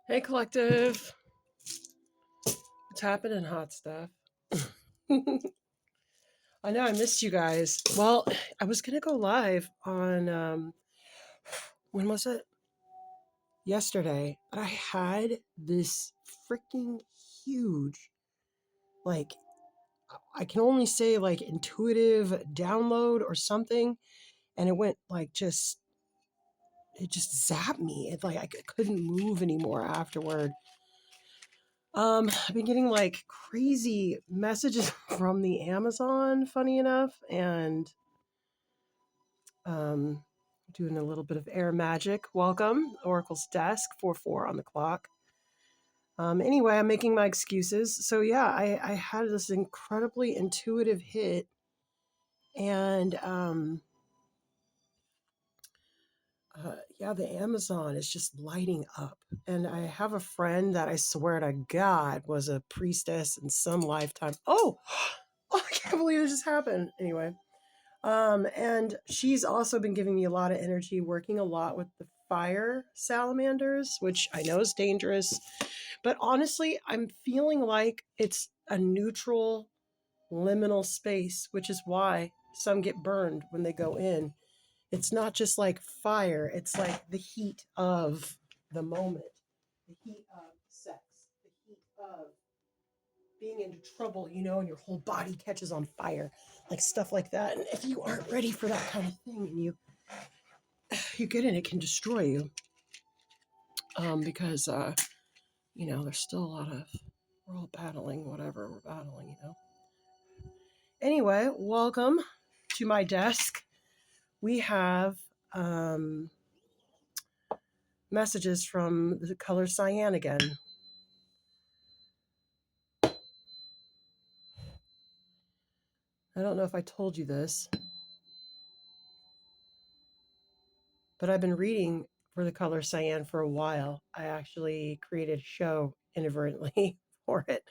Hey, collective. What's happening, hot stuff? I know I missed you guys. Well, I was going to go live on, when was it? Yesterday. But I had this freaking huge, like, I can only say like intuitive download or something. And it went like it just zapped me. It like I couldn't move anymore afterward. I've been getting like crazy messages from the Amazon, funny enough, and um, doing a little bit of air magic. Welcome, Oracle's Desk, 4-4 on the clock. Anyway, I'm making my excuses. So yeah, I had this incredibly intuitive hit, and yeah, the Amazon is just lighting up. And I have a friend that I swear to God was a priestess in some lifetime. Oh, oh, I can't believe this just happened. Anyway, and she's also been giving me a lot of energy, working a lot with the fire salamanders, which I know is dangerous. But honestly, I'm feeling like it's a neutral, liminal space, which is why some get burned when they go in. It's not just like fire, it's like the heat of the moment, the heat of sex, the heat of being into trouble, and your whole body catches on fire, like stuff like that. And if you aren't ready for that kind of thing and you get in, it can destroy you. Because there's still a lot of we're all battling whatever we're battling. Anyway, welcome to my desk. We have messages from the color cyan again. I don't know if I told you this, but I've been reading for the color cyan for a while. I actually created a show inadvertently for it.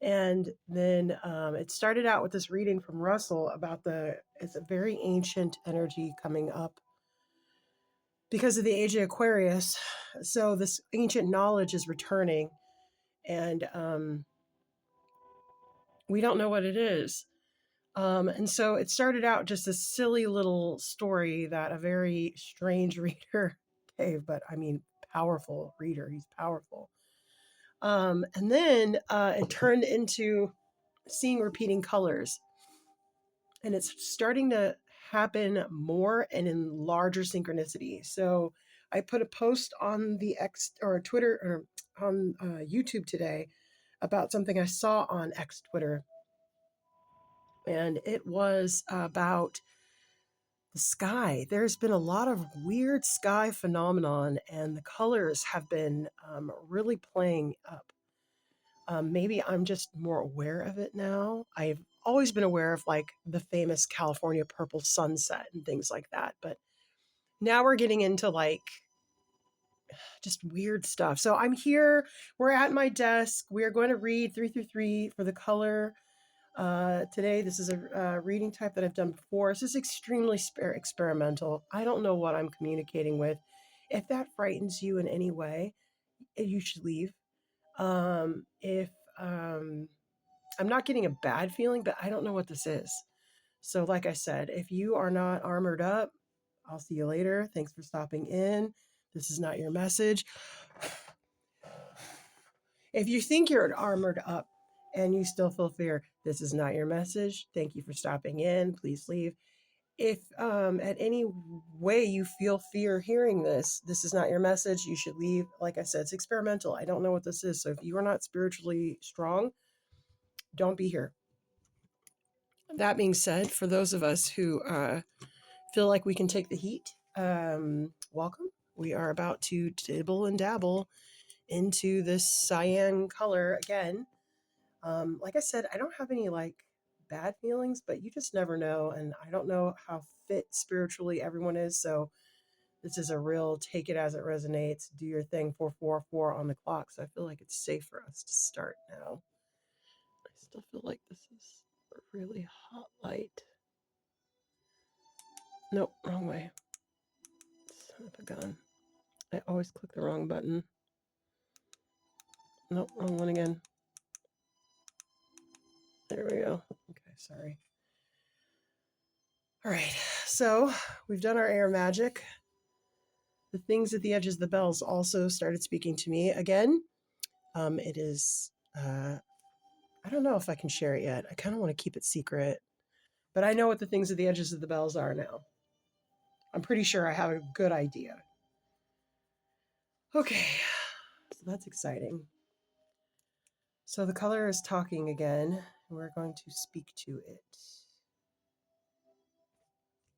And then it started out with this reading from Russell about it's a very ancient energy coming up because of the age of Aquarius. So this ancient knowledge is returning, and we don't know what it is. And so it started out just a silly little story that a very strange reader gave, but I mean, powerful reader. He's powerful. And then it turned into seeing repeating colors. And it's starting to happen more and in larger synchronicity. So I put a post on the X or Twitter or on YouTube today about something I saw on X Twitter. And it was about the sky. There's been a lot of weird sky phenomenon, and the colors have been really playing up. Maybe I'm just more aware of it now. I've always been aware of like the famous California purple sunset and things like that, but now we're getting into like just weird stuff. So I'm here. We're at my desk. We are going to read 3 through 3 for the color. Today, this is a reading type that I've done before. This is extremely experimental. I don't know what I'm communicating with. If that frightens you in any way, you should leave. If I'm not getting a bad feeling, but I don't know what this is. So, like I said, if you are not armored up, I'll see you later. Thanks for stopping in. This is not your message. If you think you're armored up and you still feel fear, this is not your message. Thank you for stopping in. Please leave. If at any way you feel fear hearing this, this is not your message. You should leave. Like I said, it's experimental. I don't know what this is. So if you are not spiritually strong, don't be here. That being said, for those of us who feel like we can take the heat, welcome. We are about to dibble and dabble into this cyan color again. Like I said, I don't have any like bad feelings, but you just never know. And I don't know how fit spiritually everyone is. So this is a real take it as it resonates, do your thing, 444 on the clock. So I feel like it's safe for us to start now. I still feel like this is a really hot light. Nope, wrong way. Son of a gun. I always click the wrong button. Nope, wrong one again. There we go. Okay, sorry. All right, so we've done our air magic. The things at the edges of the bells also started speaking to me again. It is, I don't know if I can share it yet. I kind of want to keep it secret, but I know what the things at the edges of the bells are now. I'm pretty sure I have a good idea. Okay, so that's exciting. So the color is talking again, and we're going to speak to it.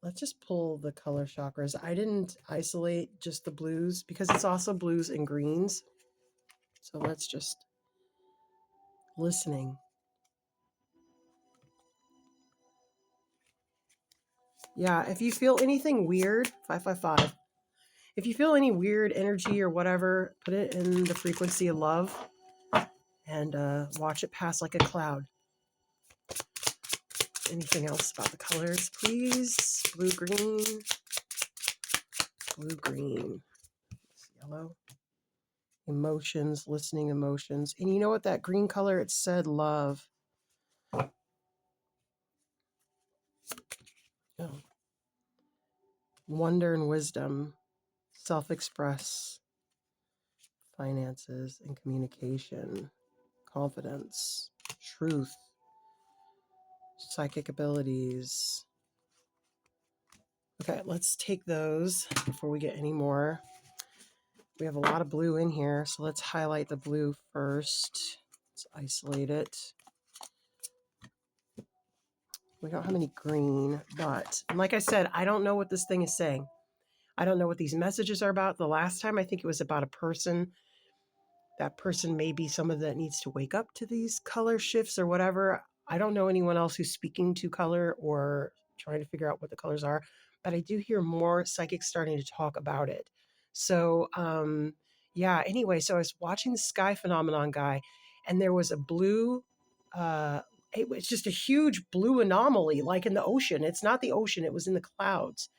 Let's just pull the color chakras. I didn't isolate just the blues because it's also blues and greens. So let's just listening. Yeah, if you feel anything weird, 555. If you feel any weird energy or whatever, put it in the frequency of love and watch it pass like a cloud. Anything else about the colors, please? Blue, green, yellow. Emotions, listening emotions. And you know what? That green color, it said love. Oh. Wonder and wisdom, self-express, finances and communication, confidence, truth, psychic abilities. Okay, let's take those before we get any more. We have a lot of blue in here, so let's highlight the blue first. Let's isolate it. We don't have any green, but like I said, I don't know what this thing is saying. I don't know what these messages are about. The last time I think it was about a person. That person may be someone that needs to wake up to these color shifts or whatever. I don't know anyone else who's speaking to color or trying to figure out what the colors are, but I do hear more psychics starting to talk about it. So, yeah, anyway, so I was watching the sky phenomenon guy, and there was a blue, it was just a huge blue anomaly, like in the ocean. It's not the ocean, it was in the clouds.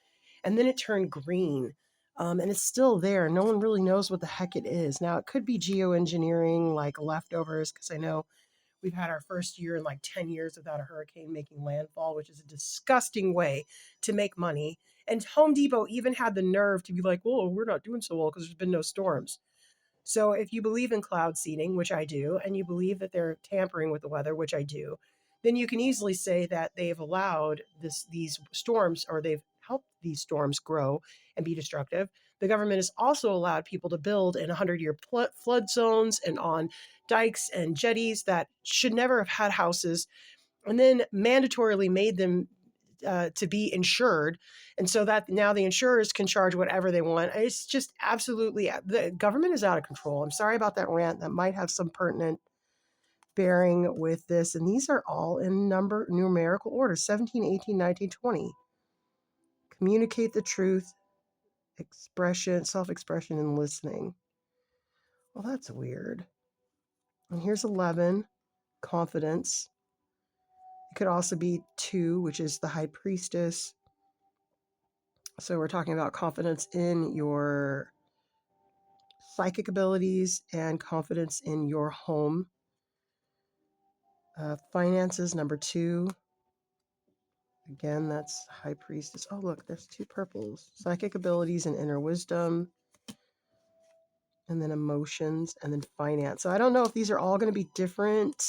And then it turned green. And it's still there. No one really knows what the heck it is. Now, it could be geoengineering, like leftovers, because I know we've had our first year in like 10 years without a hurricane making landfall, which is a disgusting way to make money. And Home Depot even had the nerve to be like, well, we're not doing so well because there's been no storms. So if you believe in cloud seeding, which I do, and you believe that they're tampering with the weather, which I do, then you can easily say that they've allowed these storms, or they've helped these storms grow and be destructive. The government has also allowed people to build in 100-year flood zones and on dikes and jetties that should never have had houses, and then mandatorily made them to be insured. And so that now the insurers can charge whatever they want. It's just absolutely, the government is out of control. I'm sorry about that rant. That might have some pertinent bearing with this. And these are all in numerical order: 17, 18, 19, 20. Communicate the truth, expression, self-expression, and listening. Well, that's weird. And here's 11, confidence. It could also be 2, which is the high priestess. So we're talking about confidence in your psychic abilities and confidence in your home. Finances, number 2. Again, that's high priestess. Oh, look, there's 2 purples. Psychic abilities and inner wisdom. And then emotions, and then finance. So I don't know if these are all going to be different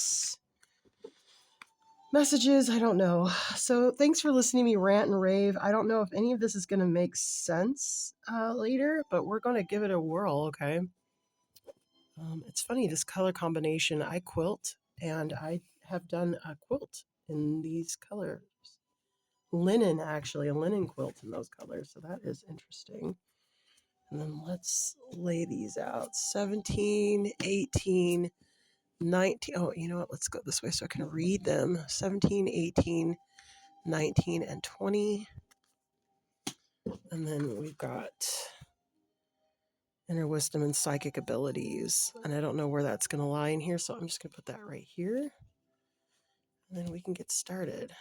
messages. I don't know. So thanks for listening to me rant and rave. I don't know if any of this is going to make sense later, but we're going to give it a whirl, okay? It's funny, this color combination. I quilt, and I have done a quilt in these colors. Linen, actually, a linen quilt in those colors. So that is interesting. And then let's lay these out. 17, 18, 19. Oh, you know what? Let's go this way so I can read them. 17, 18, 19, and 20. And then we've got inner wisdom and psychic abilities. And I don't know where that's going to lie in here, so I'm just going to put that right here. And then we can get started.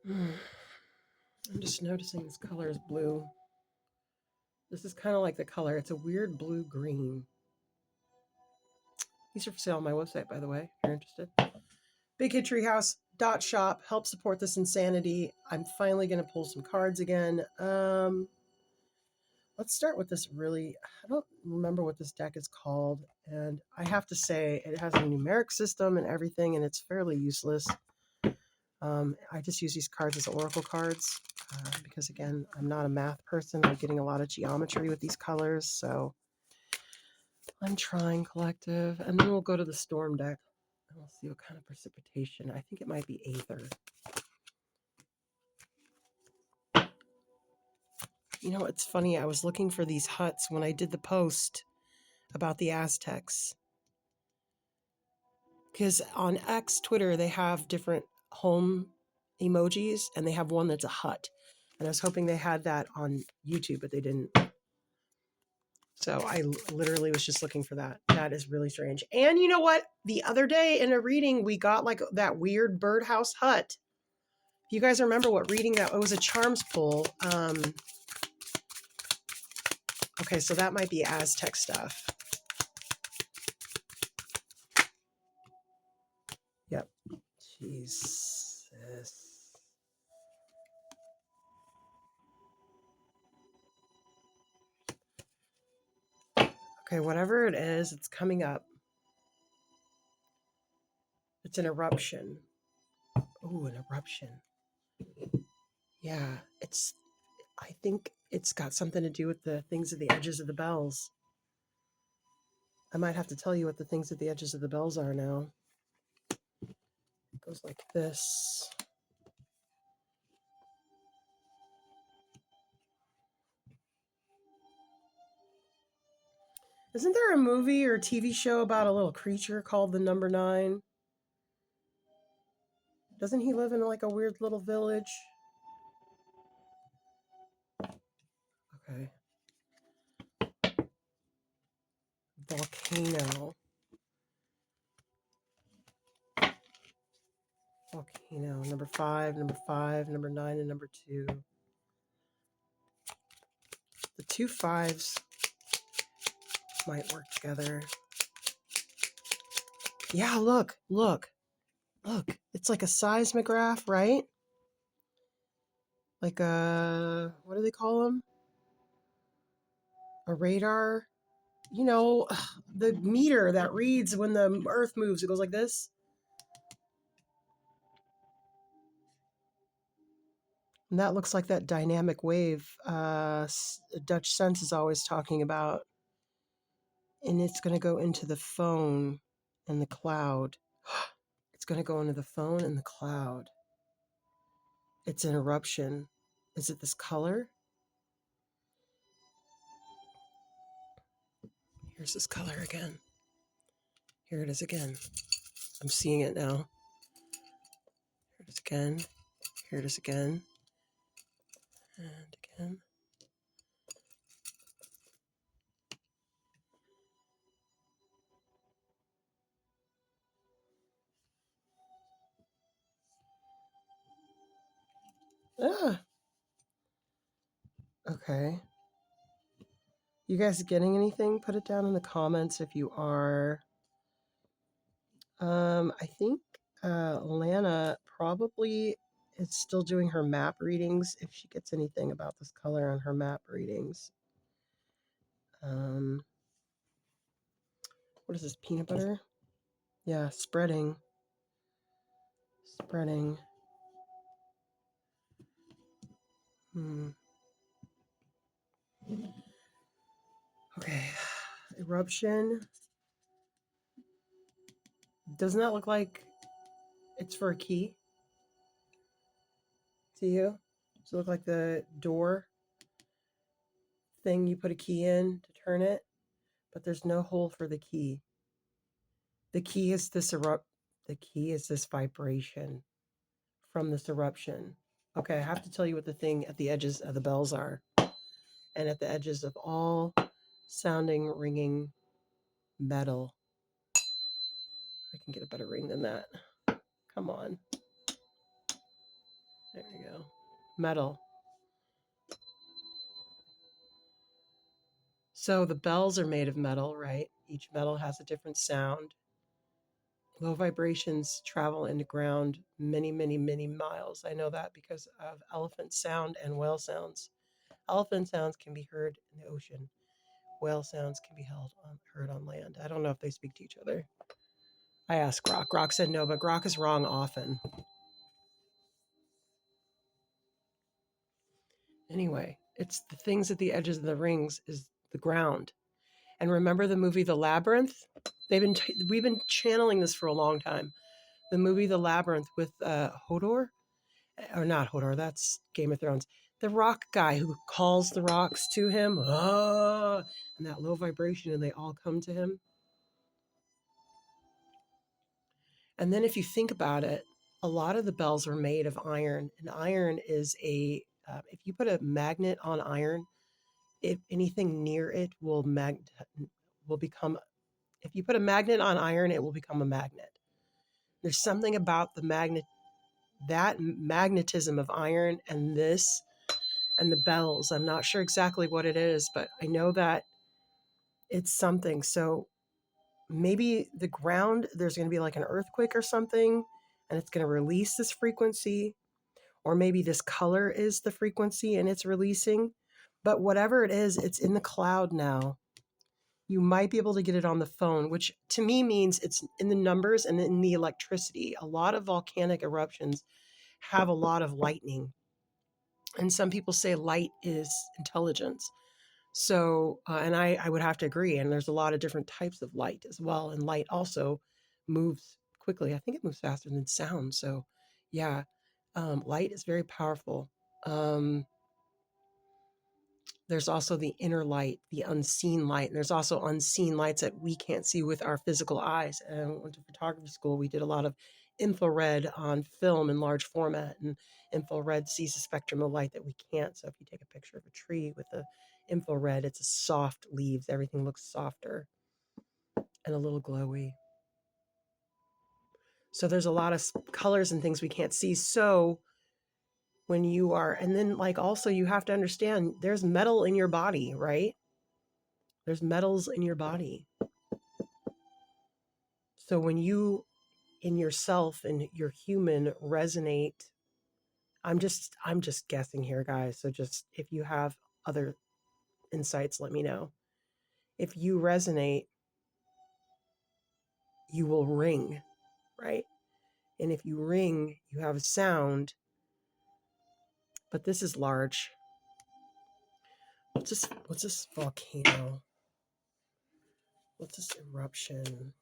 I'm just noticing this color is blue. This is kind of like the color. It's a weird blue-green. These are for sale on my website, by the way, if you're interested. BigHitTreehouse.shop. Help support this insanity. I'm finally going to pull some cards again. Let's start with this really, I don't remember what this deck is called. And I have to say, it has a numeric system and everything, and it's fairly useless. I just use these cards as oracle cards because, again, I'm not a math person. I'm getting a lot of geometry with these colors, so I'm trying collective. And then we'll go to the storm deck, and we'll see what kind of precipitation. I think it might be Aether. You know, it's funny. I was looking for these huts when I did the post about the Aztecs. Because on X, Twitter, they have different home emojis, and they have one that's a hut. And I was hoping they had that on YouTube, but they didn't. So I literally was just looking for that. That is really strange. And you know what? The other day in a reading, we got like that weird birdhouse hut. If you guys remember what reading that, it was a charms pull. Okay, so that might be Aztec stuff. Yep. Jesus. Okay, whatever it is, it's coming up. It's an eruption. Oh, an eruption. Yeah, I think it's got something to do with the things at the edges of the bells. I might have to tell you what the things at the edges of the bells are now. It goes like this. Isn't there a movie or a TV show about a little creature called the Number 9? Doesn't he live in like a weird little village? Okay. Volcano. Volcano. Number 5, number 9, and number 2. The 2 5s might work together. Yeah, look. It's like a seismograph, right? Like a, what do they call them? A radar? You know, the meter that reads when the earth moves. It goes like this. And that looks like that dynamic wave Dutch Sense is always talking about. And it's going to go into the phone and the cloud. It's going to go into the phone and the cloud. It's an eruption. Is it this color? Here's this color again. Here it is again. I'm seeing it now. Here it is again. Here it is again. And again. Ah. Okay. You guys getting anything? Put it down in the comments if you are. I think Lana probably is still doing her map readings if she gets anything about this color on her map readings. What is this, peanut butter? Yeah, spreading. Spreading. Okay. Eruption. Doesn't that look like it's for a key? To you? Does it look like the door thing you put a key in to turn it? But there's no hole for the key. The key is this the key is this vibration from this eruption. Okay, I have to tell you what the thing at the edges of the bells are. And at the edges of all sounding, ringing metal. I can get a better ring than that. Come on. There you go. Metal. So the bells are made of metal, right? Each metal has a different sound. Low vibrations travel into ground many, many, many miles. I know that because of elephant sound and whale sounds. Elephant sounds can be heard in the ocean. Whale sounds can be heard on land. I don't know if they speak to each other. I asked Grok. Grok said no, but Grok is wrong often. Anyway, it's the things at the edges of the rings is the ground. And remember the movie The Labyrinth? We've been channeling this for a long time. The movie The Labyrinth with Hodor, or not Hodor, that's Game of Thrones. The rock guy who calls the rocks to him, and that low vibration, and they all come to him. And then if you think about it, a lot of the bells are made of iron, and iron is if you put a magnet on iron, if anything near it will become. If you put a magnet on iron, it will become a magnet. There's something about that magnetism of iron and this and the bells. I'm not sure exactly what it is, but I know that it's something. So maybe the ground, there's going to be like an earthquake or something, and it's going to release this frequency, or maybe this color is the frequency and it's releasing. But whatever it is, it's in the cloud now. You might be able to get it on the phone, which to me means it's in the numbers and in the electricity. A lot of volcanic eruptions have a lot of lightning. And some people say light is intelligence. So, and I would have to agree. And there's a lot of different types of light as well. And light also moves quickly. I think it moves faster than sound. So, yeah, light is very powerful. Um, there's also the inner light, the unseen light. And there's also unseen lights that we can't see with our physical eyes. And I went to photography school. We did a lot of infrared on film in large format, and infrared sees a spectrum of light that we can't. So if you take a picture of a tree with the infrared, it's a soft leaves. Everything looks softer and a little glowy. So there's a lot of colors and things we can't see. So when you are, and then like also you have to understand there's metal in your body, right? There's metals in your body. So when you in yourself and your human resonate, I'm just guessing here, guys. So just if you have other insights, let me know. If you resonate, you will ring, right? And if you ring, you have a sound. But this is large. What's this volcano? What's this eruption?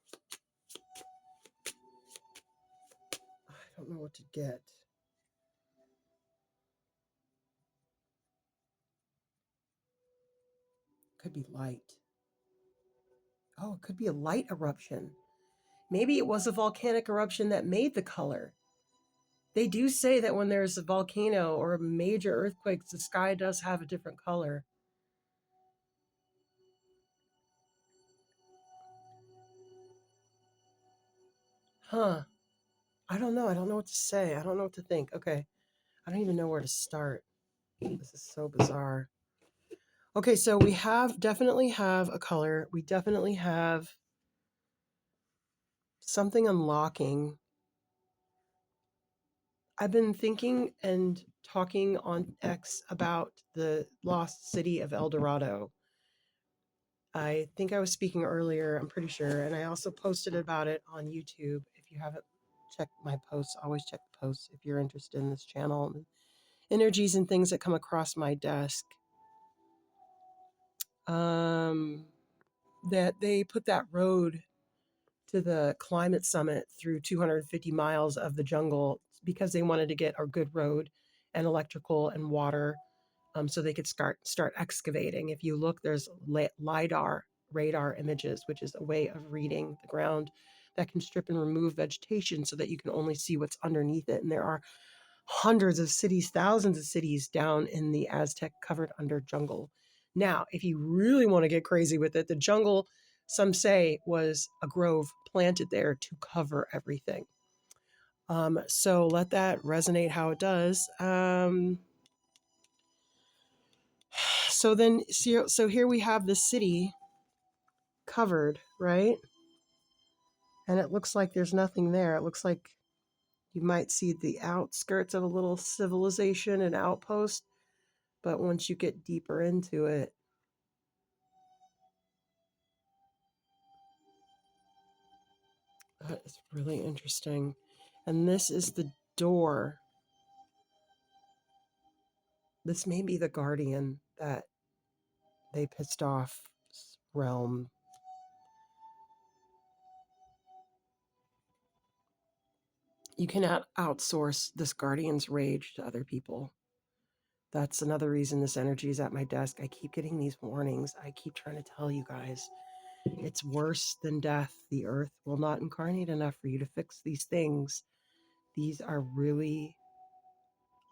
I don't know what to get. Could be light. Oh, it could be a light eruption. Maybe it was a volcanic eruption that made the color. They do say that when there's a volcano or a major earthquake, the sky does have a different color. Huh. I don't know. I don't know what to say. I don't know what to think. Okay. I don't even know where to start. This is so bizarre. Okay, so we definitely have a color. We definitely have something unlocking. I've been thinking and talking on X about the lost city of El Dorado. I think I was speaking earlier, I'm pretty sure, and I also posted about it on YouTube. If you haven't checked my posts, always check the posts if you're interested in this channel and energies and things that come across my desk. That they put that road to the climate summit through 250 miles of the jungle because they wanted to get a good road and electrical and water, so they could start excavating. If you look, there's LIDAR radar images, which is a way of reading the ground that can strip and remove vegetation so that you can only see what's underneath it. And there are hundreds of cities, thousands of cities down in the Aztec covered under jungle. Now, if you really want to get crazy with it, the jungle, some say, was a grove planted there to cover everything. So let that resonate how it does. So here we have the city covered, right? And it looks like there's nothing there. It looks like you might see the outskirts of a little civilization and outpost, but once you get deeper into it, that is really interesting. And this is the door. This may be the guardian that they pissed off realm. You cannot outsource this guardian's rage to other people. That's another reason this energy is at my desk. I keep getting these warnings. I keep trying to tell you guys. It's worse than death. The earth will not incarnate enough for you to fix these things. These are really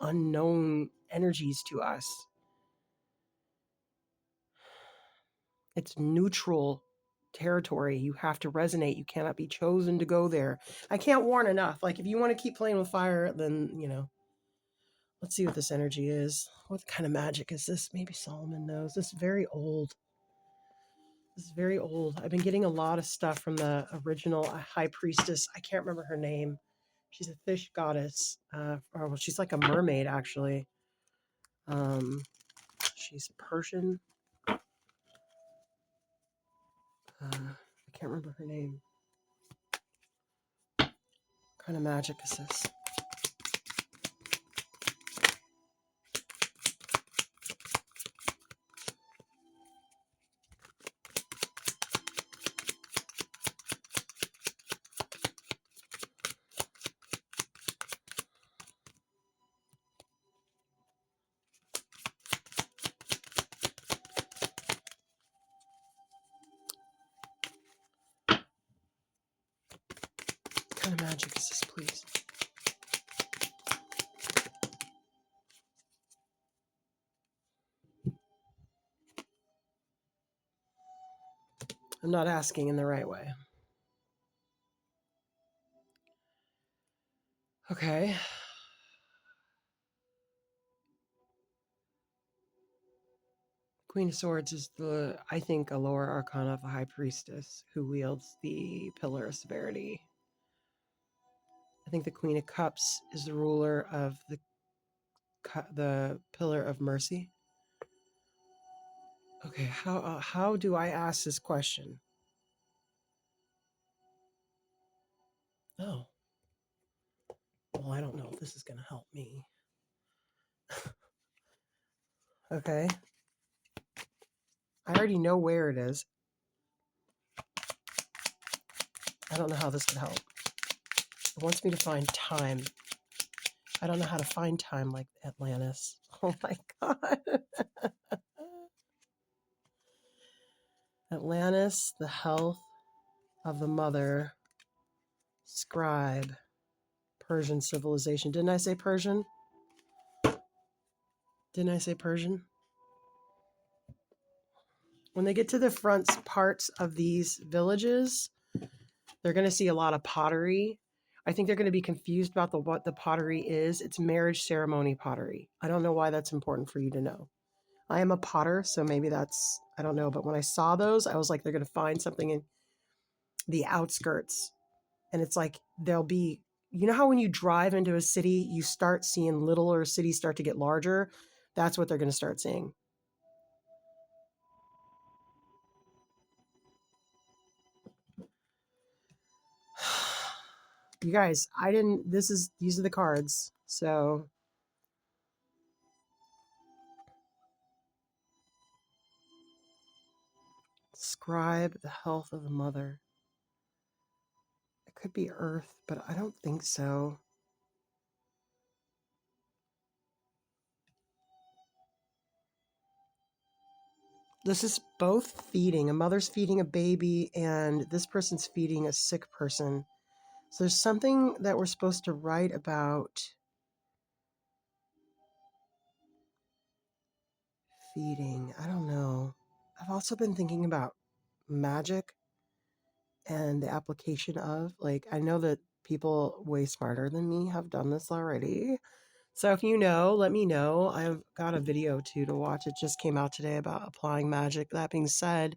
unknown energies to us. It's neutral territory. You have to resonate. You cannot be chosen to go there. I can't warn enough. Like, if you want to keep playing with fire, then, let's see what this energy is. What kind of magic is this? Maybe Solomon knows. This is very old. This is very old. I've been getting a lot of stuff from the original high priestess. I can't remember her name. She's a fish goddess. Well, she's like a mermaid, actually. She's Persian. I can't remember her name. What kind of magic is this? What kind of magic is this, please? I'm not asking in the right way. Okay. Queen of Swords is I think, a lower arcana of the High Priestess who wields the Pillar of Severity. I think the Queen of Cups is the ruler of the Pillar of Mercy. Okay, how do I ask this question? Oh. Well, I don't know if this is going to help me. Okay. I already know where it is. I don't know how this would help. It wants me to find time. I don't know how to find time like Atlantis. Oh my God. Atlantis, the health of the mother, scribe, Persian civilization. Didn't I say Persian? Didn't I say Persian? When they get to the front parts of these villages, they're going to see a lot of pottery. I think they're going to be confused about what the pottery is. It's marriage ceremony pottery. I don't know why that's important for you to know. I am a potter, so maybe that's, I don't know. But when I saw those, I was like, they're going to find something in the outskirts. And it's like, there'll be, you know how when you drive into a city, you start seeing littler cities start to get larger? That's what they're going to start seeing. You guys, these are the cards. So scribe the health of the mother. It could be earth, but I don't think so. This is both feeding. A mother's feeding a baby, and this person's feeding a sick person. So there's something that we're supposed to write about feeding. I don't know. I've also been thinking about magic and the application of, like, I know that people way smarter than me have done this already. So if you know, let me know. I've got a video too to watch. It just came out today about applying magic. That being said,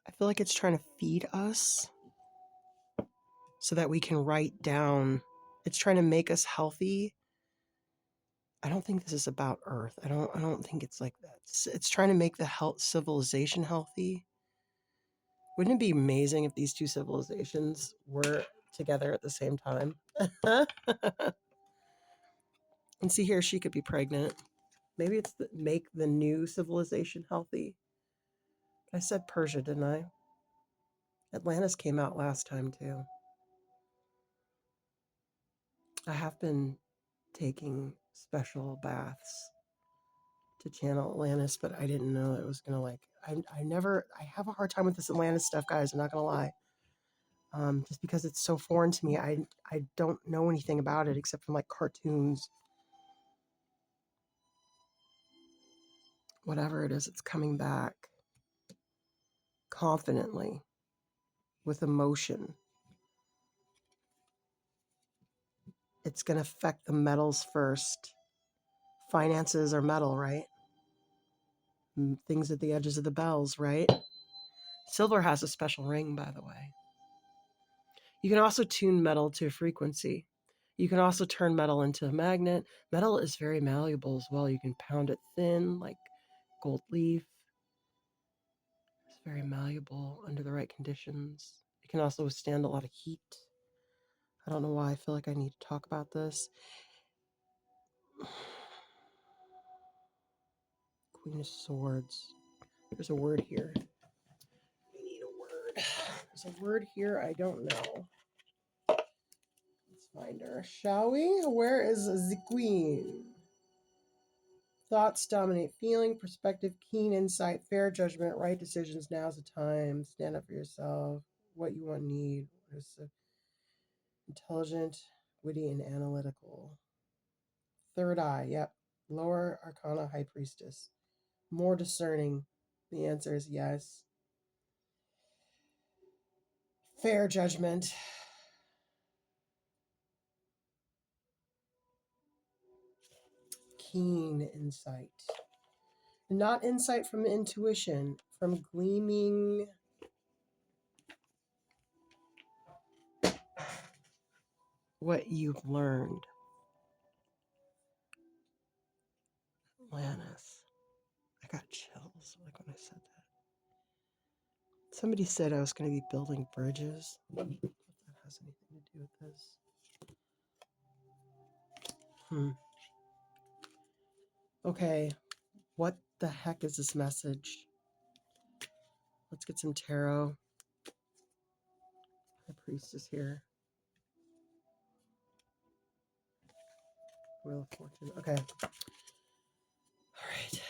I feel like it's trying to feed us so that we can write down. It's trying to make us healthy. I don't think this is about Earth. I don't think it's like that. It's trying to make the civilization healthy. Wouldn't it be amazing if these two civilizations were together at the same time? And see here, she could be pregnant. Maybe it's make the new civilization healthy. I said Persia, didn't I? Atlantis came out last time too. I have been taking special baths to channel Atlantis, but I didn't know it was gonna like. I have a hard time with this Atlantis stuff, guys. I'm not gonna lie. Just because it's so foreign to me, I don't know anything about it except from like cartoons. Whatever it is, it's coming back confidently with emotion. It's going to affect the metals first. Finances are metal, right? Things at the edges of the bells, right? Silver has a special ring, by the way. You can also tune metal to a frequency. You can also turn metal into a magnet. Metal is very malleable as well. You can pound it thin like gold leaf. It's very malleable under the right conditions. It can also withstand a lot of heat. I don't know why I feel like I need to talk about this. Queen of Swords. There's a word here. We need a word. There's a word here I don't know. Let's find her, shall we? Where is the queen? Thoughts dominate feeling, perspective, keen insight, fair judgment, right decisions. Now's the time. Stand up for yourself. What you want, need. Intelligent, witty, and analytical. Third eye. Yep. Lower Arcana, High Priestess. More discerning. The answer is yes. Fair judgment. Keen insight. Not insight from intuition, from gleaming what you've learned. Atlantis. I got chills like when I said that. Somebody said I was going to be building bridges. What that has anything to do with this? Okay, what the heck is this message? Let's get some tarot. The priest is here. Wheel of Fortune. Okay. All right.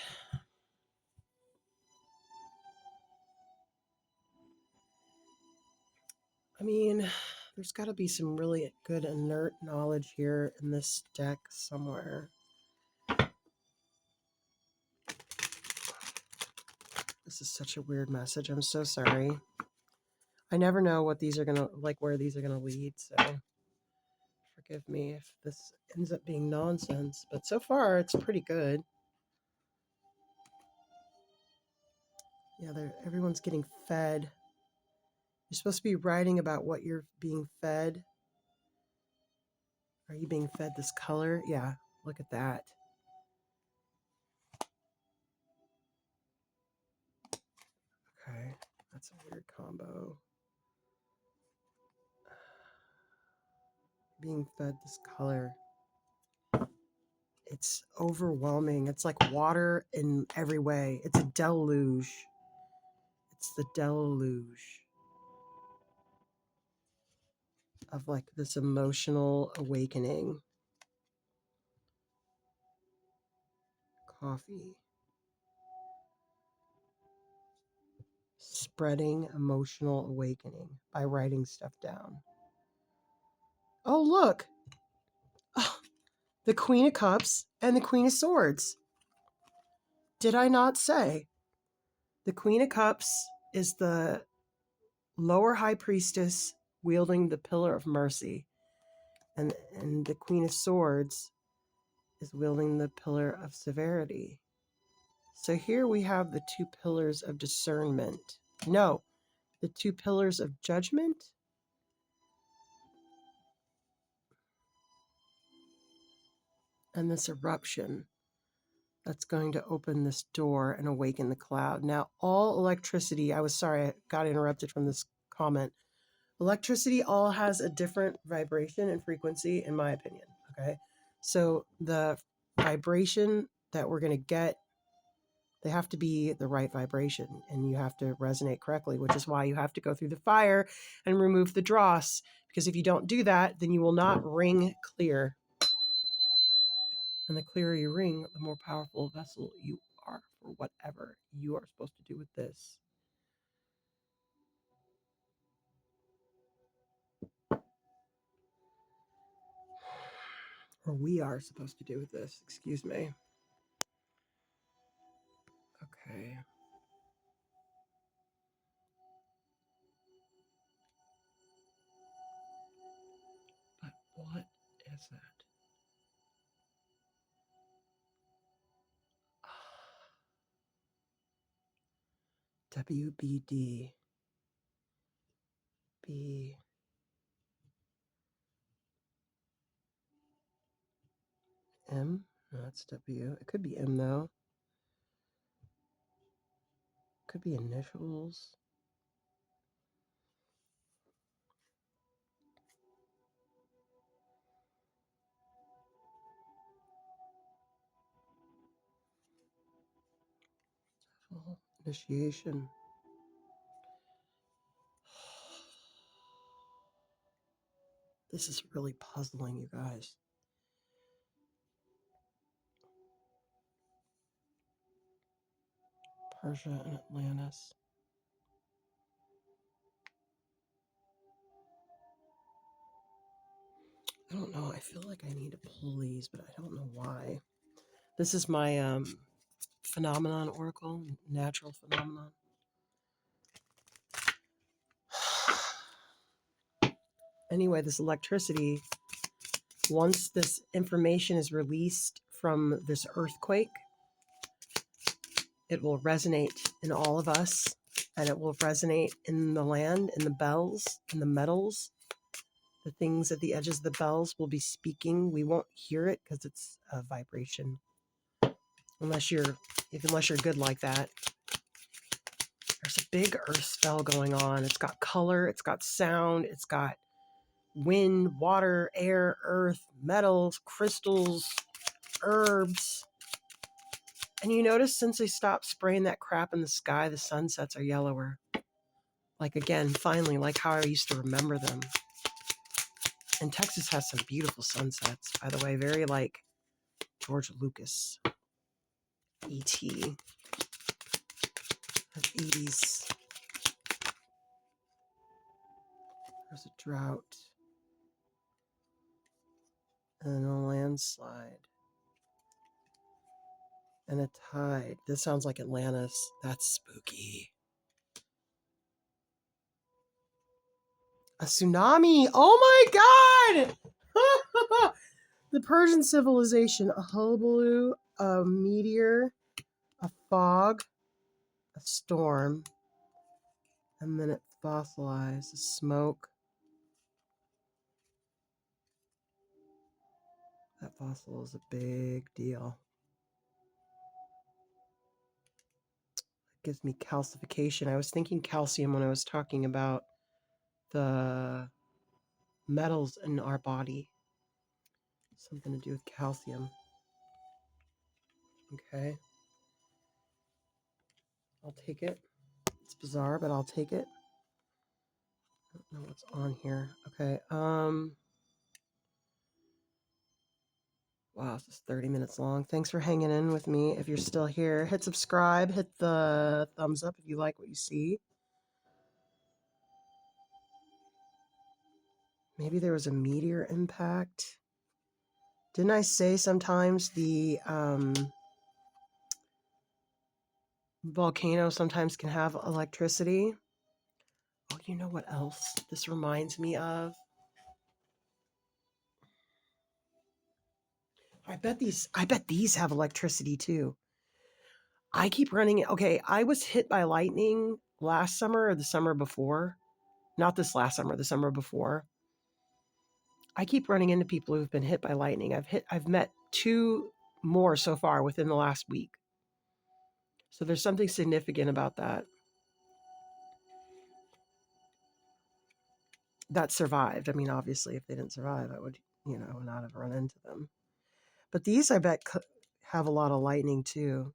I mean, there's got to be some really good inert knowledge here in this deck somewhere. This is such a weird message. I'm so sorry. I never know what these are going to, like, where these are going to lead. So forgive me if this ends up being nonsense. But so far, it's pretty good. Yeah, everyone's getting fed. You're supposed to be writing about what you're being fed. Are you being fed this color? Yeah, look at that. Okay, that's a weird combo. Being fed this color. It's overwhelming. It's like water in every way. It's a deluge. It's the deluge of like this emotional awakening. Coffee. Spreading emotional awakening by writing stuff down. Oh, look. Oh, the Queen of Cups and the Queen of Swords. Did I not say? The Queen of Cups is the lower high priestess wielding the pillar of mercy. And the Queen of Swords is wielding the pillar of severity. So here we have the two pillars of discernment. No, the two pillars of judgment. And this eruption that's going to open this door and awaken the cloud. Now, all electricity, I got interrupted from this comment. Electricity all has a different vibration and frequency, in my opinion. Okay. So the vibration that we're going to get, they have to be the right vibration, and you have to resonate correctly, which is why you have to go through the fire and remove the dross. Because if you don't do that, then you will not ring clear. And the clearer you ring, the more powerful vessel you are for whatever you are supposed to do with this. Or we are supposed to do with this, excuse me. Okay. But what is it? WBD. B. M? No, that's W. It could be M, though. Could be initials. Initiation. This is really puzzling, you guys. Persia and Atlantis. I don't know. I feel like I need to pull these, but I don't know why. This is my phenomenon oracle, natural phenomenon. Anyway, this electricity, once this information is released from this earthquake, it will resonate in all of us, and it will resonate in the land, in the bells, in the metals. The things at the edges of the bells will be speaking. We won't hear it because it's a vibration. Unless you're good like that. There's a big earth spell going on. It's got color, it's got sound, it's got wind, water, air, earth, metals, crystals, herbs. And you notice since they stopped spraying that crap in the sky, the sunsets are yellower. Like again, finally, like how I used to remember them. And Texas has some beautiful sunsets, by the way, very like George Lucas. E.T. of 80s. There's a drought. And a landslide. And a tide. This sounds like Atlantis. That's spooky. A tsunami. Oh my God! The Persian civilization. A hullabaloo, a meteor, a fog, a storm, and then it fossilized. Smoke. That fossil is a big deal. It gives me calcification. I was thinking calcium when I was talking about the metals in our body. Something to do with calcium. Okay. I'll take it. It's bizarre, but I'll take it. I don't know what's on here. Okay. Wow, this is 30 minutes long. Thanks for hanging in with me. If you're still here, hit subscribe, hit the thumbs up if you like what you see. Maybe there was a meteor impact. Didn't I say sometimes the volcano sometimes can have electricity? Oh, you know what else this reminds me of? I bet these have electricity too. I keep running it. Okay, I was hit by lightning last summer or the summer before. Not this last summer, the summer before. I keep running into people who've been hit by lightning. I've met 2 more so far within the last week. So there's something significant about that. That survived. I mean, obviously, if they didn't survive, I would, not have run into them. But these, I bet, have a lot of lightning too.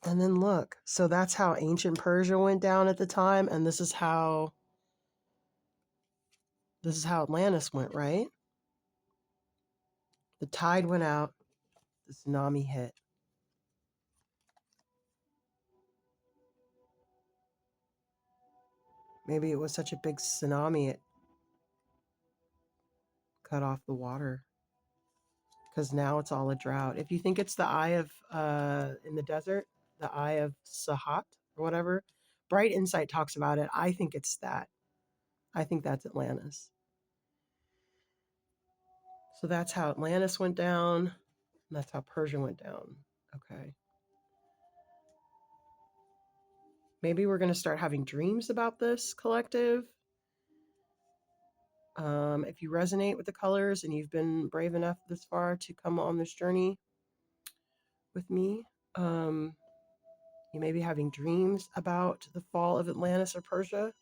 And then look, so that's how ancient Persia went down at the time, and this is how Atlantis went, right? The tide went out, the tsunami hit. Maybe it was such a big tsunami it cut off the water. Because now it's all a drought. If you think it's the eye of in the desert, the eye of Sahat or whatever, Bright Insight talks about it. I think it's that. I think that's Atlantis. So that's how Atlantis went down, and that's how Persia went down. Okay. Maybe we're going to start having dreams about this collective. If you resonate with the colors and you've been brave enough this far to come on this journey with me, you may be having dreams about the fall of Atlantis or Persia.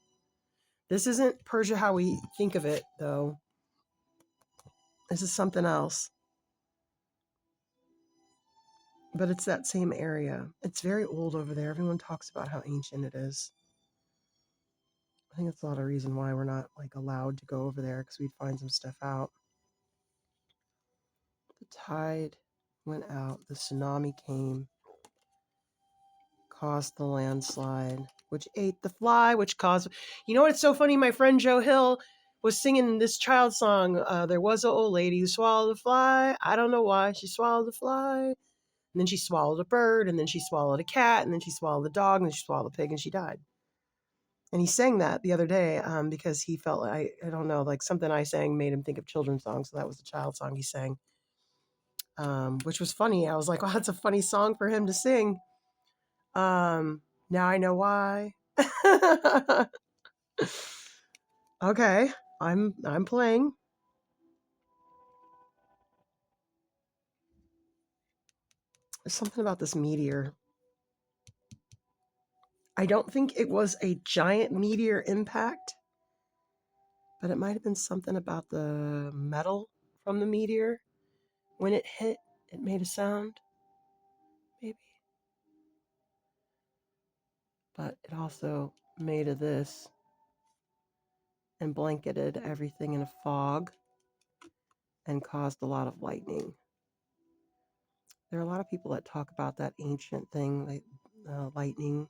This isn't Persia how we think of it, though. This is something else. But it's that same area. It's very old over there. Everyone talks about how ancient it is. I think that's a lot of reason why we're not allowed to go over there, because we'd find some stuff out. The tide went out. The tsunami came, caused the landslide, which ate the fly, which caused... You know what? It's so funny. My friend Joe Hill was singing this child song. There was an old lady who swallowed a fly. I don't know why she swallowed a fly. And then she swallowed a bird, and then she swallowed a cat, and then she swallowed a dog, and then she swallowed a pig, and she died. And he sang that the other day because he felt, I don't know, something I sang made him think of children's songs. So that was the child song he sang, which was funny. I was like, wow, that's a funny song for him to sing. Now I know why. Okay, I'm playing. There's something about this meteor. I don't think it was a giant meteor impact, but it might have been something about the metal from the meteor. When it hit, it made a sound, maybe. But it also made a this and blanketed everything in a fog and caused a lot of lightning. There are a lot of people that talk about that ancient thing, like lightning.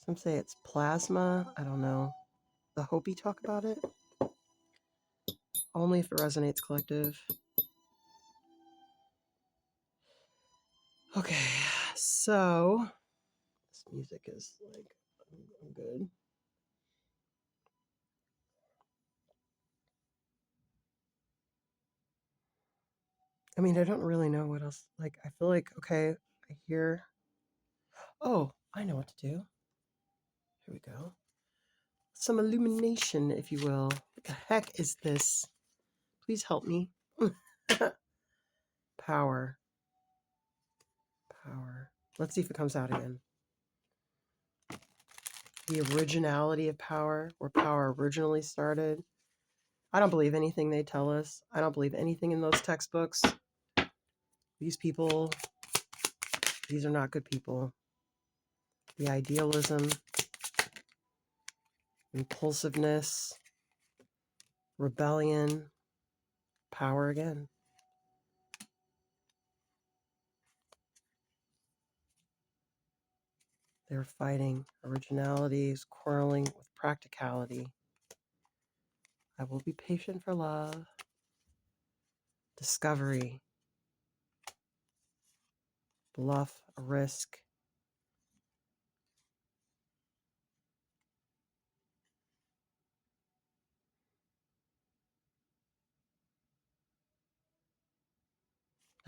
Some say it's plasma. I don't know. The Hopi talk about it. Only if it resonates, collective. Okay, so this music is I'm good. I mean, I don't really know what else. I feel like, okay, I hear. Oh, I know what to do. Here we go. Some illumination, if you will. What the heck is this? Please help me. Power. Power. Let's see if it comes out again. The originality of power, where power originally started. I don't believe anything they tell us. I don't believe anything in those textbooks. These people, these are not good people. The idealism, impulsiveness, rebellion, power again. They're fighting originalities, quarreling with practicality. I will be patient for love. Discovery. Bluff, risk.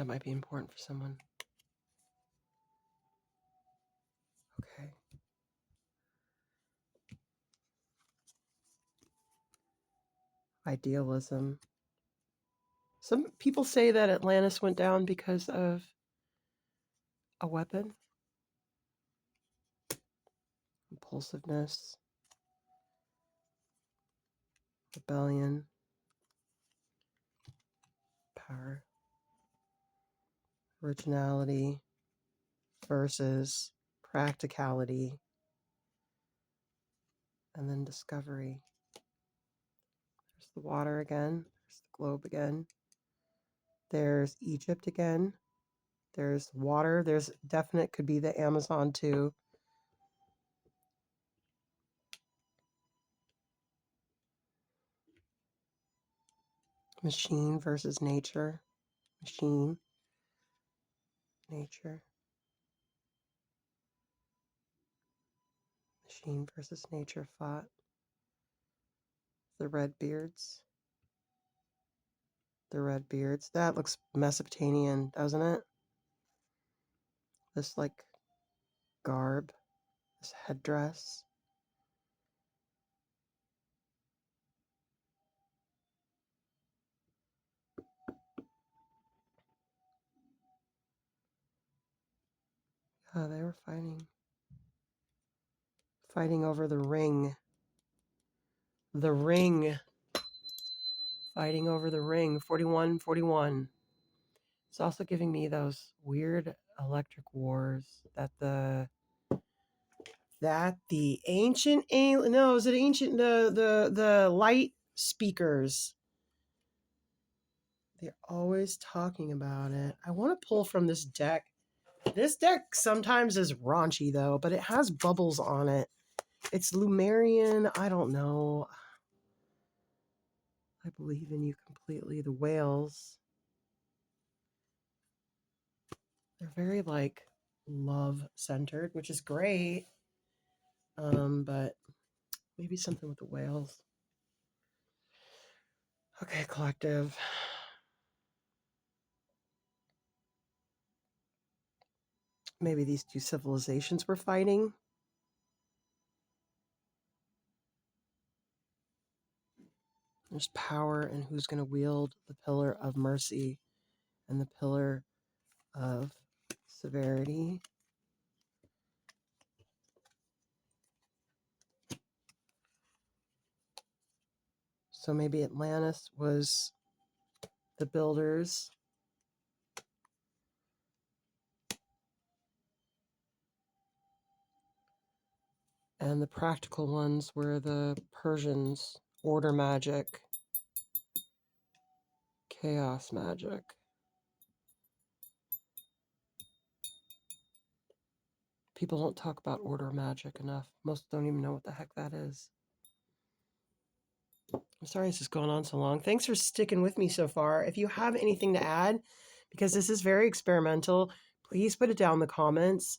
That might be important for someone. Okay. Idealism. Some people say that Atlantis went down because of a weapon. Impulsiveness. Rebellion. Power. Originality versus practicality. And then discovery. There's the water again. There's the globe again. There's Egypt again. There's water. There's definite, could be the Amazon too. Machine versus nature. Machine. Nature. Machine versus nature fought. The Redbeards. The Redbeards. That looks Mesopotamian, doesn't it? This like garb. This headdress. Oh, they were fighting. Fighting over the ring. The ring. Fighting over the ring. 41, 41. It's also giving me those weird electric wars that the ancient alien, no, is it ancient, the light speakers, they're always talking about it. I want to pull from this deck. This deck sometimes is raunchy though, but it has bubbles on it. It's Lumerian. I don't know. I believe in you completely. The whales, they're very like love centered, which is great. But maybe something with the whales. Okay, collective. Maybe these two civilizations were fighting. There's power and who's going to wield the pillar of mercy and the pillar of severity. So maybe Atlantis was the builders. And the practical ones were the Persians, order magic, chaos magic. People don't talk about order magic enough. Most don't even know what the heck that is. I'm sorry this is going on so long. Thanks for sticking with me so far. If you have anything to add, because this is very experimental, please put it down in the comments.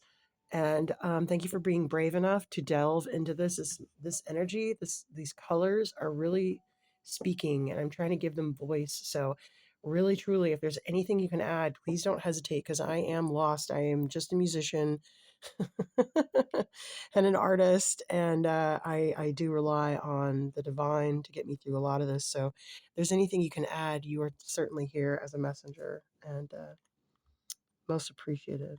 And thank you for being brave enough to delve into this energy. These colors are really speaking, and I'm trying to give them voice. So really, truly, if there's anything you can add, please don't hesitate, because I am lost. I am just a musician and an artist, and I do rely on the divine to get me through a lot of this. So if there's anything you can add, you are certainly here as a messenger, and most appreciated.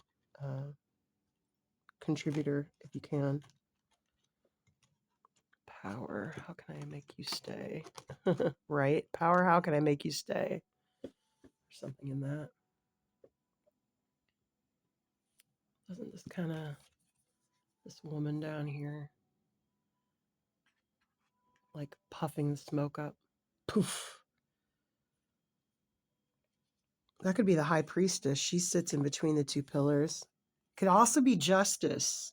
Contributor if you can. Power, how can I make you stay? Right? Power, how can I make you stay? There's something in that. Doesn't this kind of, this woman down here, like puffing the smoke up? Poof. That could be the high priestess. She sits in between the two pillars. Could also be justice.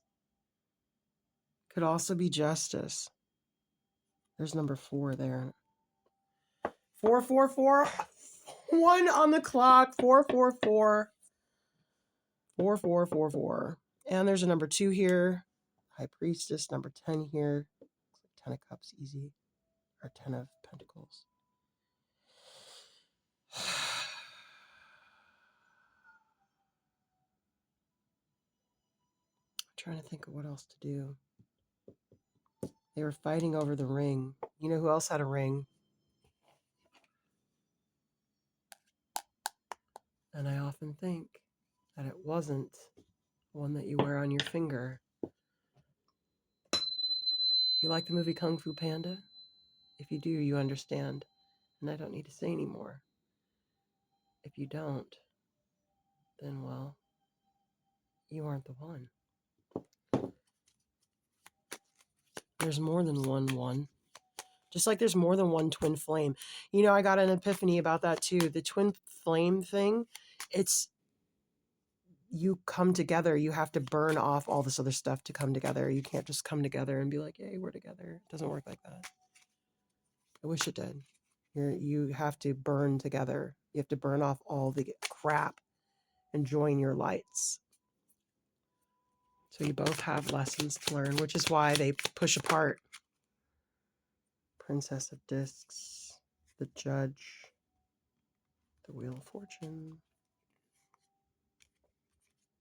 Could also be justice. There's number 4 there. 444. 1 on the clock. 444. 4444. And there's a number 2 here. High priestess. Number 10 here. 10 of cups, easy. Or 10 of pentacles. trying to think of what else to do. They were fighting over the ring. You know who else had a ring? And I often think that it wasn't one that you wear on your finger. You like the movie Kung Fu Panda? If you do, you understand. And I don't need to say anymore. If you don't, then, well, you aren't the one. There's more than one. Just like there's more than one twin flame. You know, I got an epiphany about that too. The twin flame thing, it's you come together. You have to burn off all this other stuff to come together. You can't just come together and be like, hey, we're together. It doesn't work like that. I wish it did. You have to burn together. You have to burn off all the crap and join your lights. So you both have lessons to learn, which is why they push apart. Princess of Discs, the Judge, the Wheel of Fortune,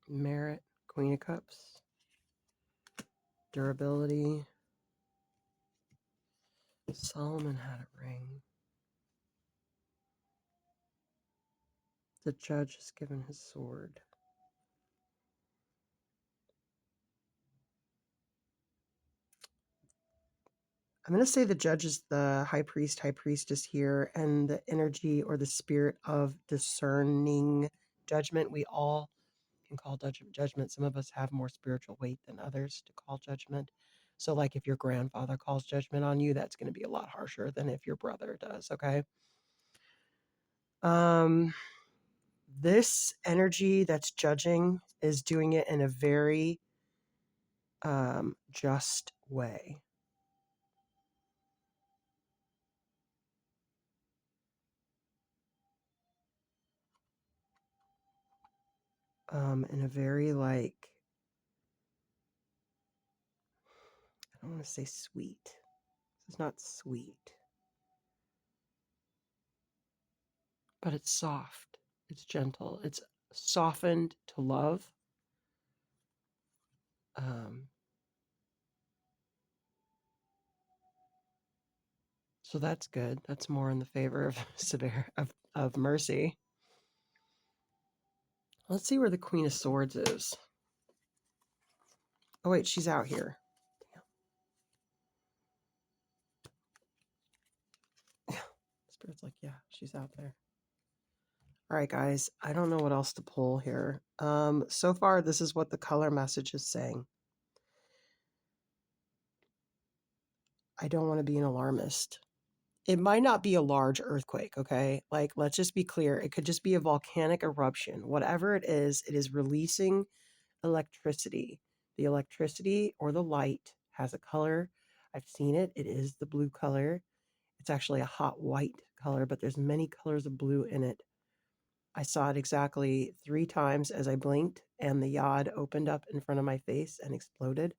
Merit, Queen of Cups, durability. Solomon had a ring. The Judge is given his sword. I'm going to say the Judge is the high priest, high priestess here, and the energy or the spirit of discerning judgment. We all can call judgment. Some of us have more spiritual weight than others to call judgment. So like if your grandfather calls judgment on you, that's going to be a lot harsher than if your brother does, okay? This energy that's judging is doing it in a very just way. In a very like, I don't want to say sweet. It's not sweet. But it's soft. It's gentle. It's softened to love. So that's good. That's more in the favor of of mercy. Let's see where the Queen of Swords is. Oh wait, she's out here. Damn. Spirit's like, yeah, she's out there. All right, guys. I don't know what else to pull here. So far, this is what the color message is saying. I don't want to be an alarmist. It might not be a large earthquake, okay? Like, let's just be clear. It could just be a volcanic eruption. Whatever it is releasing electricity. The electricity or the light has a color. I've seen it. It is the blue color. It's actually a hot white color, but there's many colors of blue in it. I saw it exactly 3 times as I blinked, and the yod opened up in front of my face and exploded.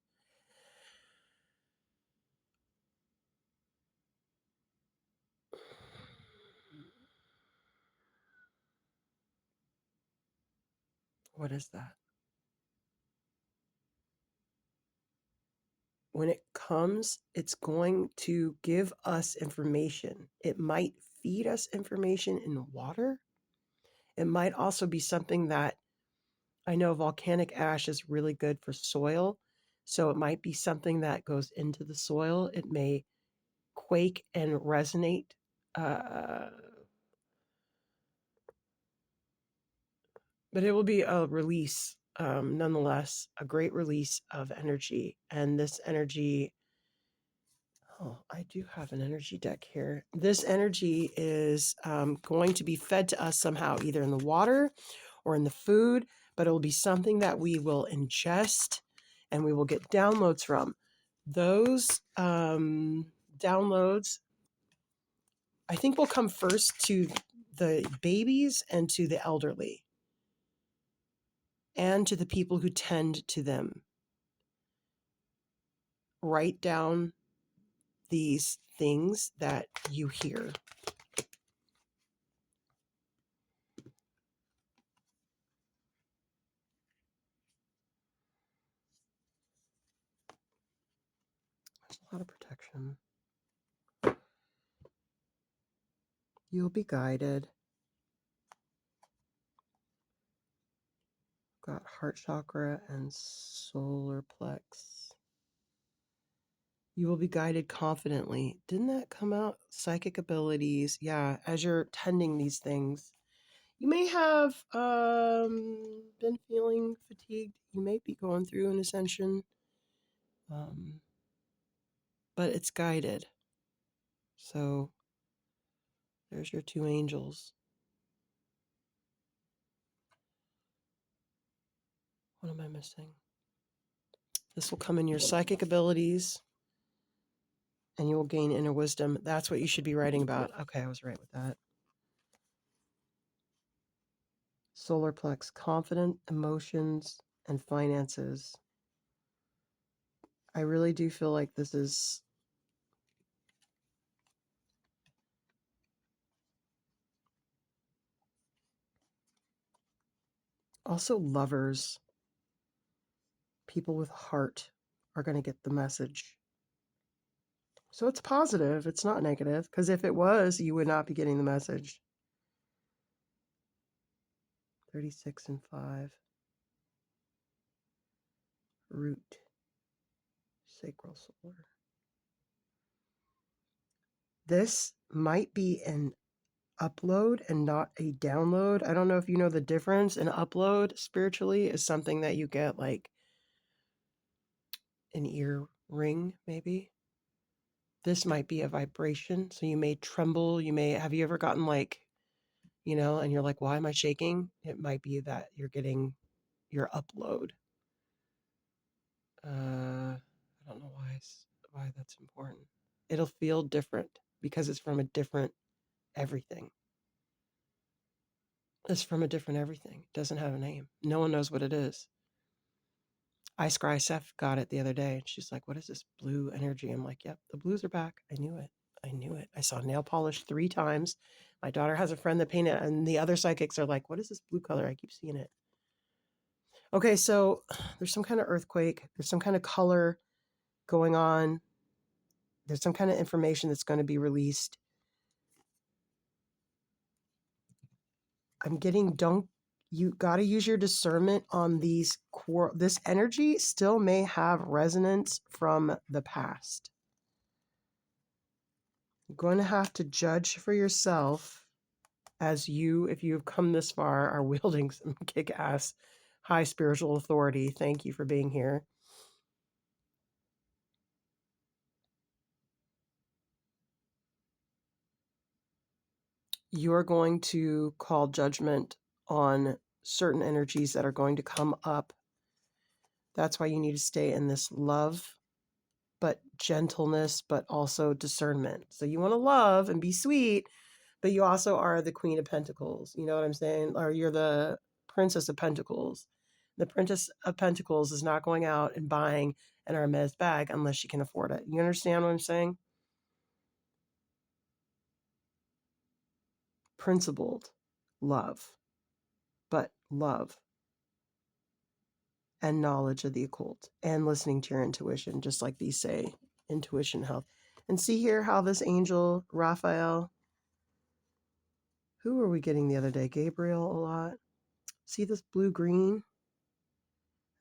What is that? When it comes, it's going to give us information. It might feed us information in the water. It might also be something that, I know volcanic ash is really good for soil. So it might be something that goes into the soil. It may quake and resonate. But it will be a release, nonetheless, a great release of energy. And this energy, oh, I do have an energy deck here. This energy is going to be fed to us somehow, either in the water or in the food, but it will be something that we will ingest and we will get downloads from. Those downloads, I think, will come first to the babies and to the elderly and to the people who tend to them. Write down these things that you hear. A lot of protection. You'll be guided. Got heart chakra and solar plex. You will be guided confidently. Didn't that come out? Psychic abilities. Yeah, as you're tending these things. You may have been feeling fatigued. You may be going through an ascension. But it's guided. So there's your two angels. What am I missing? This will come in your psychic abilities, and you will gain inner wisdom. That's what you should be writing about. Okay, I was right with that. Solar plex, confident emotions and finances. I really do feel like this is also lovers. People with heart are going to get the message. So it's positive. It's not negative, because if it was, you would not be getting the message. 36 and 5. Root. Sacral solar. This might be an upload and not a download. I don't know if you know the difference. An upload spiritually is something that you get like an ear ring, maybe. This might be a vibration. So you may tremble. Have you ever gotten like, and you're like, why am I shaking? It might be that you're getting your upload. I don't know why that's important. It'll feel different because it's from a different everything. It's from a different everything. It doesn't have a name. No one knows what it is. Ice Cry Seth got it the other day, and she's like, what is this blue energy? I'm like, yep, the blues are back. I knew it. I saw nail polish 3 times. My daughter has a friend that painted it, and the other psychics are like, what is this blue color? I keep seeing it. Okay, so there's some kind of earthquake. There's some kind of color going on. There's some kind of information that's going to be released. I'm getting, you got to use your discernment on these this energy still may have resonance from the past. You're going to have to judge for yourself as you, if you've come this far, are wielding some kick-ass high spiritual authority. Thank you for being here. You're going to call judgment on certain energies that are going to come up. That's why you need to stay in this love, but gentleness, but also discernment. So you want to love and be sweet, but you also are the Queen of Pentacles. You know what I'm saying? Or you're the Princess of Pentacles. The Princess of Pentacles is not going out and buying an Hermes bag unless she can afford it. You understand what I'm saying? Principled love, but love and knowledge of the occult and listening to your intuition, just like these say, intuition health. And see here how this angel, Raphael, who were we getting the other day? Gabriel a lot. See this blue-green?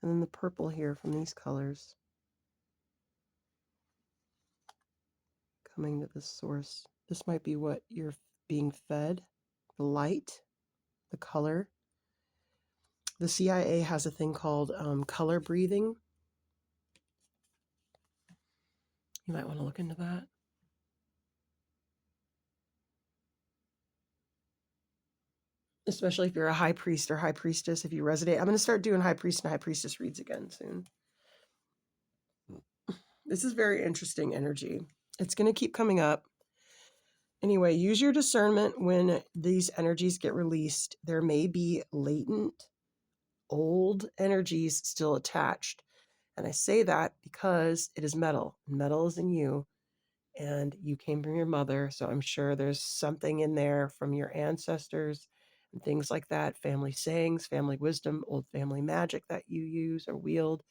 And then the purple here from these colors. Coming to this source. This might be what you're being fed. The light, the color. The CIA has a thing called color breathing. You might want to look into that. Especially if you're a high priest or high priestess, if you resonate. I'm going to start doing high priest and high priestess reads again soon. This is very interesting energy. It's going to keep coming up. Anyway, use your discernment when these energies get released. There may be latent, old energies still attached. And I say that because it is metal. Metal is in you, and you came from your mother. So I'm sure there's something in there from your ancestors and things like that. Family sayings, family wisdom, old family magic that you use or wield.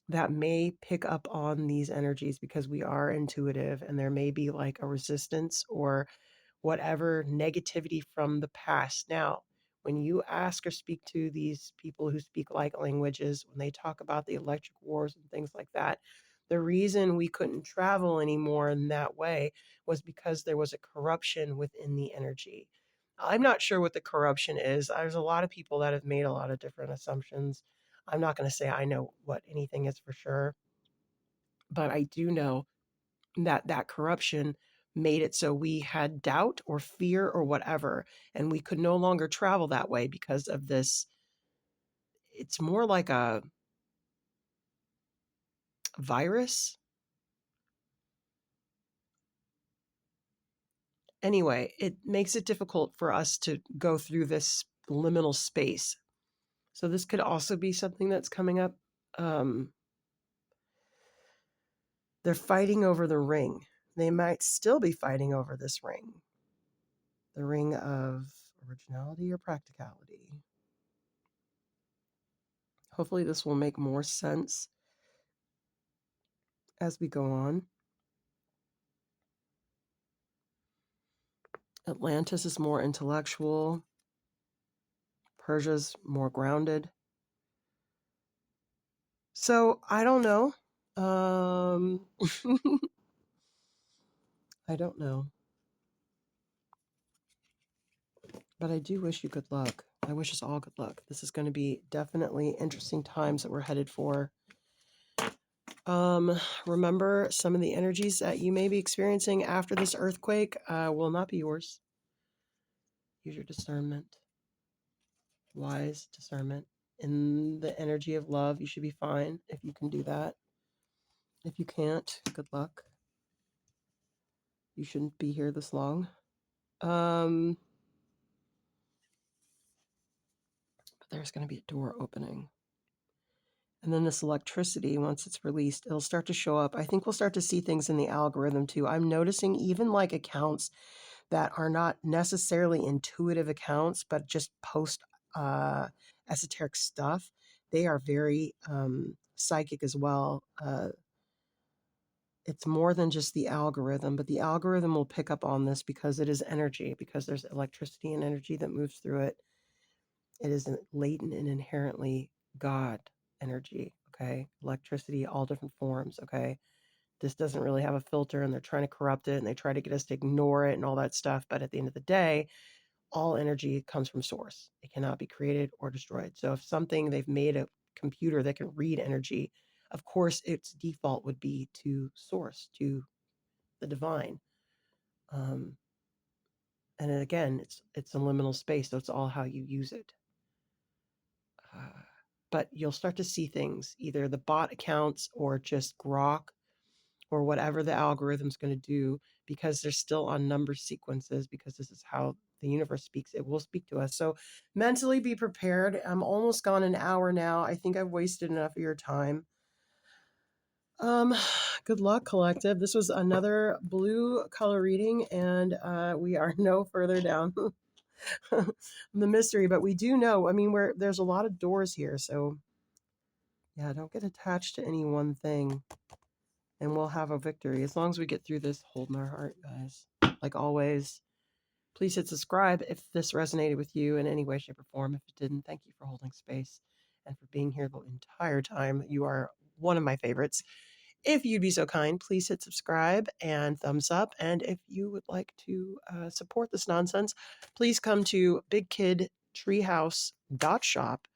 that may pick up on these energies because we are intuitive, and there may be like a resistance or whatever negativity from the past. Now, when you ask or speak to these people who speak like languages, when they talk about the electric wars and things like that, the reason we couldn't travel anymore in that way was because there was a corruption within the energy. I'm not sure what the corruption is. There's a lot of people that have made a lot of different assumptions. I'm not going to say I know what anything is for sure, but I do know that that corruption made it so we had doubt or fear or whatever, and we could no longer travel that way because of this. It's more like a virus. Anyway, it makes it difficult for us to go through this liminal space. So this could also be something that's coming up. Um, they're fighting over the ring. They might still be fighting over this ring, the ring of originality or practicality. Hopefully, this will make more sense as we go on. Atlantis is more intellectual. Persia's more grounded. So I don't know. I don't know. But I do wish you good luck. I wish us all good luck. This is going to be definitely interesting times that we're headed for. Remember, some of the energies that you may be experiencing after this earthquake will not be yours. Use your discernment, wise discernment. In the energy of love, you should be fine if you can do that. If you can't, good luck. You shouldn't be here this long. But there's going to be a door opening. And then this electricity, once it's released, it'll start to show up. I think we'll start to see things in the algorithm too. I'm noticing even like accounts that are not necessarily intuitive accounts, but just post esoteric stuff. They are very psychic as well. It's more than just the algorithm, but the algorithm will pick up on this because it is energy, because there's electricity and energy that moves through it. It is latent and inherently God energy, okay? Electricity, all different forms, okay? This doesn't really have a filter, and they're trying to corrupt it, and they try to get us to ignore it and all that stuff. But at the end of the day, all energy comes from source. It cannot be created or destroyed. So if they've made a computer that can read energy, of course, its default would be to source, to the divine. And again, it's a liminal space, so it's all how you use it. But you'll start to see things, either the bot accounts or just grok or whatever the algorithm's going to do, because they're still on number sequences, because this is how the universe speaks. It will speak to us. So mentally be prepared. I'm almost gone an hour now. I think I've wasted enough of your time. Good luck, collective. This was another blue color reading, and we are no further down the mystery, but we do know, I mean, there's a lot of doors here, so yeah, don't get attached to any one thing, and we'll have a victory. As long as we get through this, hold my heart, guys. Like always, please hit subscribe if this resonated with you in any way, shape, or form. If it didn't, thank you for holding space and for being here the entire time. You are one of my favorites. If you'd be so kind, please hit subscribe and thumbs up. And if you would like to support this nonsense, please come to bigkidtreehouse.shop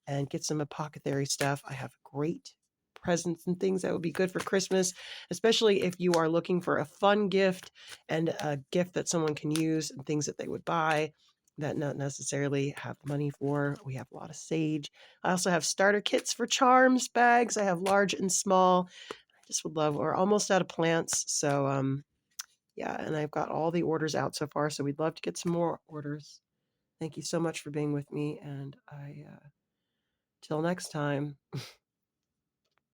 and get some apothecary stuff. I have great presents and things that would be good for Christmas, especially if you are looking for a fun gift and a gift that someone can use and things that they would buy that not necessarily have money for. We have a lot of sage. I also have starter kits for charms bags. I have large and small. I just would love, we're almost out of plants. So, yeah, and I've got all the orders out so far. So we'd love to get some more orders. Thank you so much for being with me. And till next time.